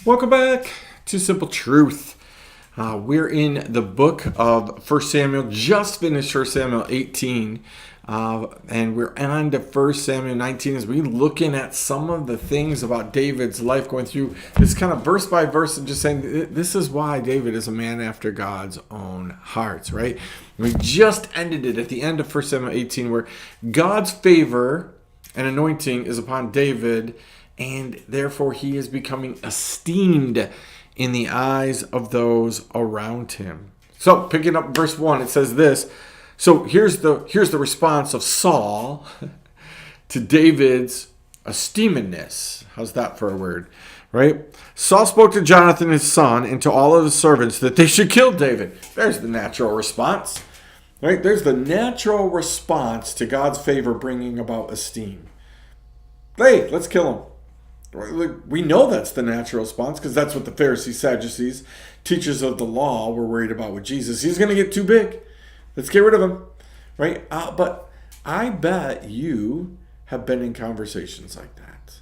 Welcome back to Simple Truth. We're in the book of 1 Samuel, just finished 1 Samuel 18, and we're on to 1 Samuel 19 as we're looking at some of the things about David's life, going through this kind of verse by verse and just saying this is why David is a man after God's own heart, right? We just ended it at the end of 1 Samuel 18 where God's favor and anointing is upon David, and therefore he is becoming esteemed in the eyes of those around him. So picking up verse 1, it says this. So here's the response of Saul to David's esteemedness. How's that for a word? Right? Saul spoke to Jonathan his son and to all of his servants that they should kill David. There's the natural response. Right? There's the natural response to God's favor bringing about esteem. Hey, let's kill him. We know that's the natural response because that's what the Pharisees, Sadducees, teachers of the law were worried about with Jesus. He's going to get too big. Let's get rid of him. Right? But I bet you have been in conversations like that.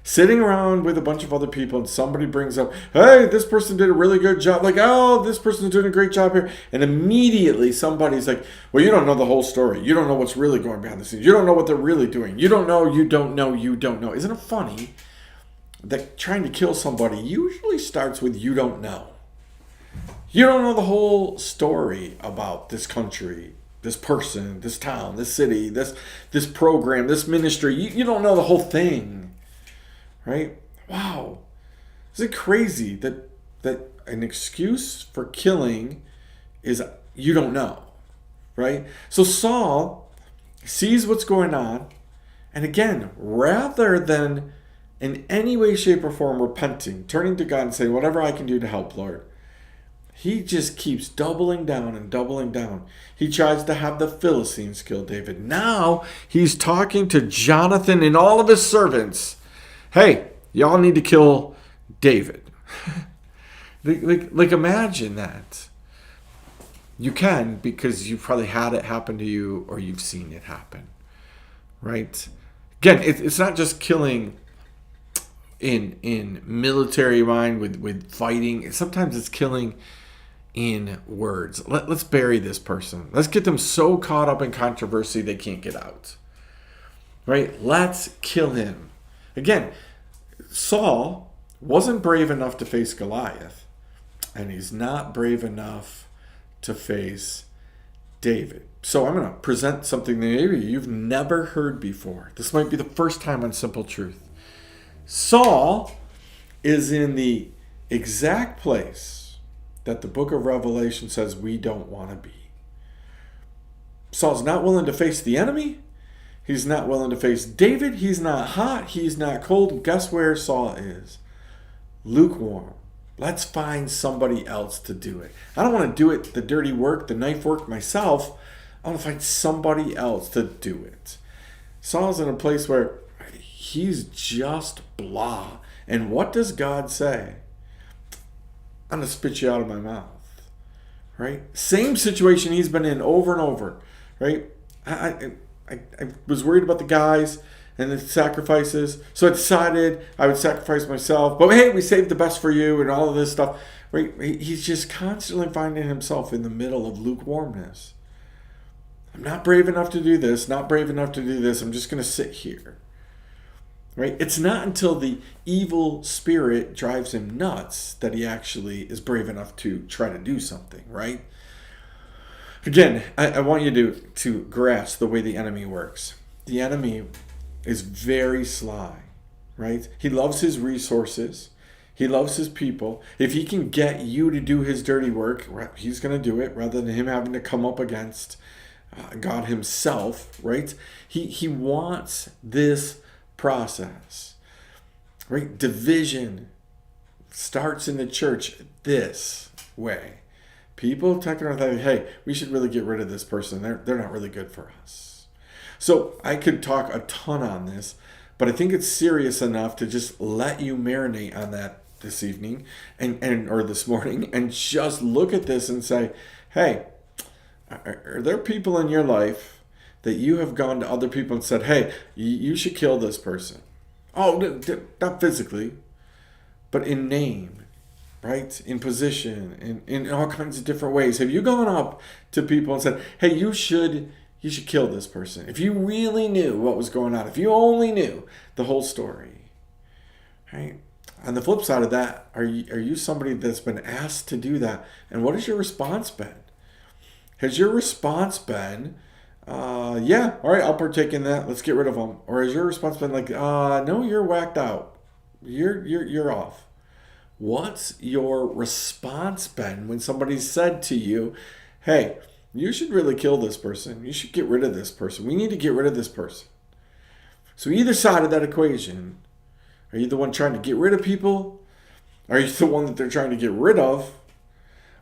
Sitting around with a bunch of other people and somebody brings up, hey, this person did a really good job. Like, oh, this person's doing a great job here. And immediately somebody's like, well, you don't know the whole story. You don't know what's really going behind the scenes. You don't know what they're really doing. You don't know, you don't know, you don't know. Isn't it funny that trying to kill somebody usually starts with you don't know. You don't know the whole story about this country, this person, this town, this city, this program, this ministry. You don't know the whole thing, right? Wow. Is it crazy that an excuse for killing is you don't know, right? So Saul sees what's going on, and again, rather than in any way, shape, or form repenting, turning to God and saying, whatever I can do to help, Lord, he just keeps doubling down and doubling down. He tries to have the Philistines kill David. Now he's talking to Jonathan and all of his servants. Hey, y'all need to kill David. like imagine that. You can, because you've probably had it happen to you or you've seen it happen, right? Again, it's not just killing in military mind with fighting. Sometimes it's killing in words. Let's bury this person. Let's get them so caught up in controversy they can't get out. Right? Let's kill him. Again, Saul wasn't brave enough to face Goliath, and he's not brave enough to face David. So I'm going to present something that maybe you've never heard before. This might be the first time on Simple Truth. Saul is in the exact place that the book of Revelation says we don't want to be. Saul's not willing to face the enemy. He's not willing to face David. He's not hot. He's not cold. Guess where Saul is? Lukewarm. Let's find somebody else to do it. I don't want to do it, the dirty work, the knife work myself. I want to find somebody else to do it. Saul's in a place where he's just blah. And what does God say? I'm going to spit you out of my mouth. Right? Same situation he's been in over and over. Right? I was worried about the guys and the sacrifices. So I decided I would sacrifice myself. But hey, we saved the best for you and all of this stuff. Right? He's just constantly finding himself in the middle of lukewarmness. I'm not brave enough to do this. Not brave enough to do this. I'm just going to sit here. Right? It's not until the evil spirit drives him nuts that he actually is brave enough to try to do something, right? Again, I want you to grasp the way the enemy works. The enemy is very sly, right? He loves his resources. He loves his people. If he can get you to do his dirty work, he's going to do it rather than him having to come up against God himself, right? He wants this process, right? Division starts in the church this way. People talking about that, hey, we should really get rid of this person. They're not really good for us. So I could talk a ton on this, but I think it's serious enough to just let you marinate on that this evening and or this morning and just look at this and say, hey, are there people in your life that you have gone to other people and said, hey, you should kill this person? Oh, not physically, but in name, right? In position, in all kinds of different ways. Have you gone up to people and said, hey, you should kill this person? If you really knew what was going on, if you only knew the whole story, right? On the flip side of that, are you somebody that's been asked to do that? And what has your response been? Has your response been, yeah, all right, I'll partake in that. Let's get rid of them. Or has your response been like, no, you're whacked out. You're off. What's your response been when somebody said to you, hey, you should really kill this person. You should get rid of this person. We need to get rid of this person. So either side of that equation, are you the one trying to get rid of people? Are you the one that they're trying to get rid of?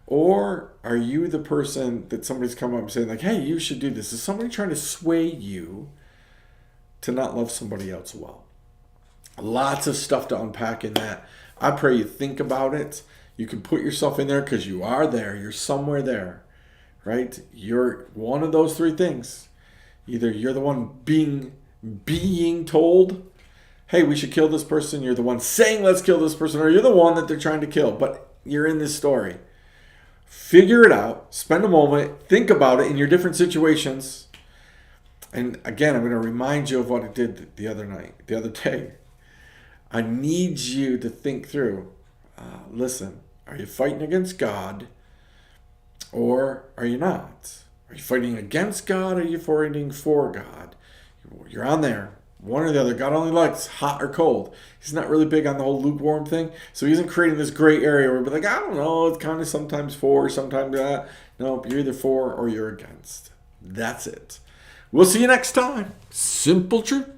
Or are you the person that somebody's come up and saying like, hey, you should do this? Is somebody trying to sway you to not love somebody else well? Lots of stuff to unpack in that. I pray you think about it. You can put yourself in there because you are there. You're somewhere there, right? You're one of those three things. Either you're the one being told, hey, we should kill this person. You're the one saying, let's kill this person. Or you're the one that they're trying to kill. But you're in this story. Figure it out. Spend a moment. Think about it in your different situations. And again, I'm going to remind you of what I did the other day. I need you to think through. Listen, are you fighting against God or are you not? Are you fighting against God or are you fighting for God? You're on there. One or the other. God only likes hot or cold. He's not really big on the whole lukewarm thing. So he isn't creating this gray area where we're like, I don't know, it's kind of sometimes for, sometimes that. No, you're either for or you're against. That's it. We'll see you next time. Simple truth.